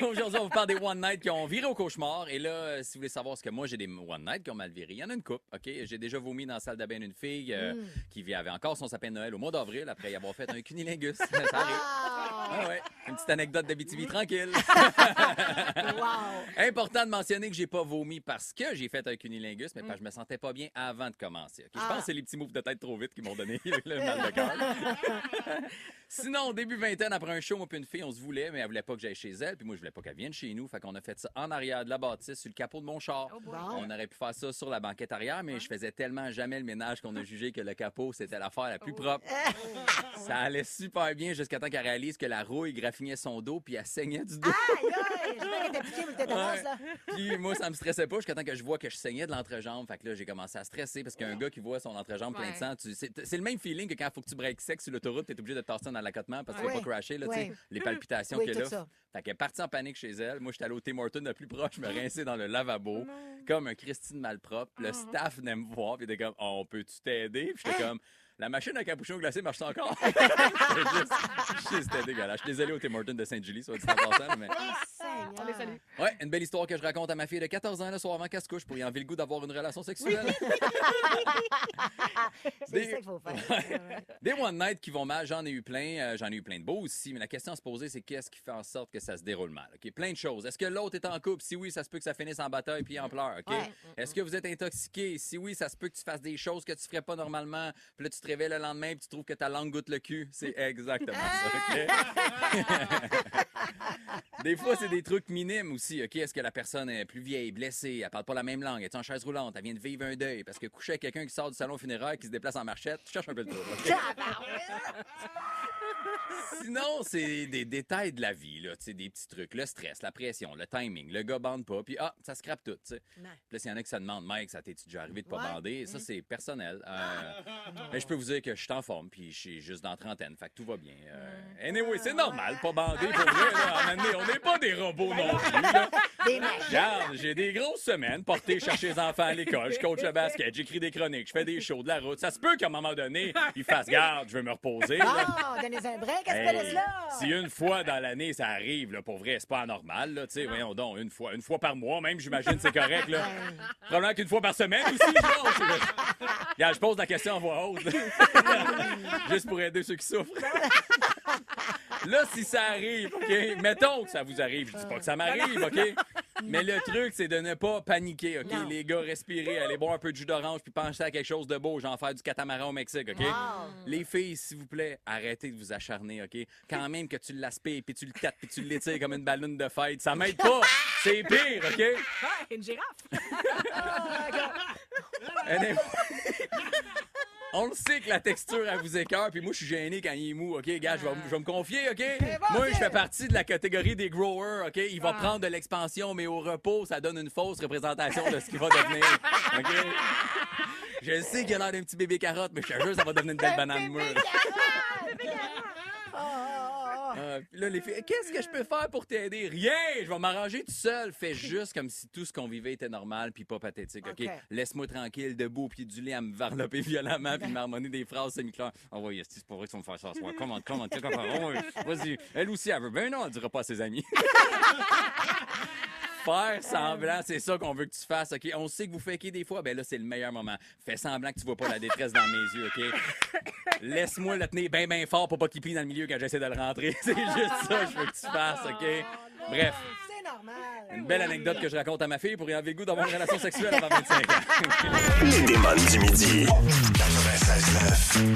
Aujourd'hui, on vous parle des One Night qui ont viré au cauchemar. Et là, si vous voulez savoir ce que moi, j'ai des One Night qui ont mal viré, il y en a une couple, OK? J'ai déjà vomi dans la salle de bain d'une fille qui avait encore son sapin de Noël au mois d'avril après y avoir fait un cunilingus. Ça arrive. Ah ouais. Une petite anecdote d'Abitibi tranquille. Important de mentionner que j'ai pas vomi parce que j'ai fait un cunilingus, mais parce que je me sentais pas bien avant de commencer. OK? Je pense que c'est les petits moves de tête trop vite qui m'ont donné le mal de cœur. Sinon, début vingtaine, après un show, moi puis une fille, on se voulait, mais elle voulait pas que j'aille chez elle, puis moi, je voulais pas qu'elle vienne chez nous. Fait qu'on a fait ça en arrière de la bâtisse, sur le capot de mon char. On aurait pu faire ça sur la banquette arrière, mais je faisais tellement jamais le ménage qu'on a jugé que le capot, c'était l'affaire la plus propre. Ça allait super bien jusqu'à temps qu'elle réalise que la rouille graffinait son dos, puis elle saignait du dos. Je veux qu'elle était piquée pour le tétanos, là. Puis moi, ça me stressait pas jusqu'à temps que je vois que je saignais de l'entrejambe. Fait que là, j'ai commencé à stresser parce qu'un gars qui voit son entrejambe plein de sang, c'est le même feeling que quand il faut que tu breaks sec sur l'autoroute, t'es obligé de te tasser dans l'accotement parce que tu vas pas crasher, là, tu sais, les palpitations qu'il y a là. Ça. Fait qu'elle est partie en panique chez elle. Moi, j'étais allé au Tim Hortons le plus proche, je me rinçais dans le lavabo, comme un Christine malpropre. Le staff venait me voir, puis il était comme, on peut-tu t'aider? Puis j'étais comme, la machine à capuchon glacé marche encore? C'était dégueulasse. Je suis désolé au Tim Hortons de Sainte-Julie, soit dit en passant, mais... On les salue. Ouais, une belle histoire que je raconte à ma fille de 14 ans le soir avant qu'elle se couche pour y enlever le goût d'avoir une relation sexuelle. C'est ça qu'il faut faire. Des One Night qui vont mal, j'en ai eu plein. J'en ai eu plein de beaux aussi, mais la question à se poser, c'est qu'est-ce qui fait en sorte que ça se déroule mal? OK? Plein de choses. Est-ce que l'autre est en couple? Si oui, ça se peut que ça finisse en bataille puis en pleurs. OK? Est-ce que vous êtes intoxiqué? Si oui, ça se peut que tu fasses des choses que tu ferais pas normalement. Puis là, tu te réveilles le lendemain et tu trouves que ta langue goûte le cul. C'est exactement ça. OK? Des fois, c'est des trucs minimes aussi. OK? Est-ce que la personne est plus vieille, blessée, elle parle pas la même langue, elle est en chaise roulante, elle vient de vivre un deuil? Parce que coucher avec quelqu'un qui sort du salon funéraire, qui se déplace en marchette, tu cherches un peu le tour. OK? Sinon, c'est des détails de la vie, là, des petits trucs. Le stress, la pression, le timing, le gars bande pas, puis ça scrape tout. T'sais. Puis là, s'il y en a qui se demandent, Mike, ça t'es-tu déjà arrivé de pas bander? Ça, c'est personnel. Mais je peux vous dire que je suis en forme, puis je suis juste dans la trentaine, fait que tout va bien. Anyway, c'est normal, pas bander pour vrai. Là, à un moment donné, on n'est pas des robots non plus. Là. Regarde, j'ai des grosses semaines portées chercher les enfants à l'école, je coach le basket, j'écris des chroniques, je fais des shows de la route. Ça se peut qu'à un moment donné, ils fassent garde, je veux me reposer. Là. Donnez un break à ce là. Si une fois dans l'année ça arrive, là, pour vrai, c'est pas anormal. Là, voyons donc, une fois par mois même, j'imagine c'est correct. Là. Probablement qu'une fois par semaine aussi. Regarde, je pose la question en voix haute. Juste pour aider ceux qui souffrent. Là, si ça arrive, OK? Mettons que ça vous arrive. Je dis pas que ça m'arrive, OK? Mais le truc, c'est de ne pas paniquer, OK? Non. Les gars, respirez, allez boire un peu de jus d'orange puis pensez à quelque chose de beau, genre faire du catamaran au Mexique, OK? Les filles, s'il vous plaît, arrêtez de vous acharner, OK? Quand même que tu l'aspires puis tu le tâtes puis tu l'étires comme une ballonne de fête, ça m'aide pas! C'est pire, OK? Ouais, une girafe. Anyway. On le sait que la texture, elle vous écœure, puis moi, je suis gêné quand il est mou, OK? Gars, je vais me confier, OK? Moi, je fais partie de la catégorie des growers, OK? Il va prendre de l'expansion, mais au repos, ça donne une fausse représentation de ce qu'il va devenir, OK? Je sais qu'il a l'air d'un petit bébé carotte, mais je te jure, ça va devenir une belle banane mûre. Puis là, les filles, qu'est-ce que je peux faire pour t'aider? Rien! Je vais m'arranger tout seul. Fais juste comme si tout ce qu'on vivait était normal puis pas pathétique, OK? Laisse-moi tranquille, debout au pied du lit, à me varloper violemment puis m'harmonier des phrases semi-claires. Oh oui, c'est pas vrai que tu vas me faire ça ce soir. Comment, vas-y. Elle aussi, elle veut. Ben non, elle dira pas à ses amis. Faire semblant, c'est ça qu'on veut que tu fasses, OK? On sait que vous fakez des fois, ben là, c'est le meilleur moment. Fais semblant que tu vois pas la détresse dans mes yeux, OK? Laisse-moi le tenir bien fort pour pas qu'il plie dans le milieu quand j'essaie de le rentrer. C'est juste ça que je veux que tu fasses, OK? Bref. C'est normal. Une belle anecdote que je raconte à ma fille pour y enlever le goût d'avoir une relation sexuelle avant 25 ans. Les démons du midi. 96.9.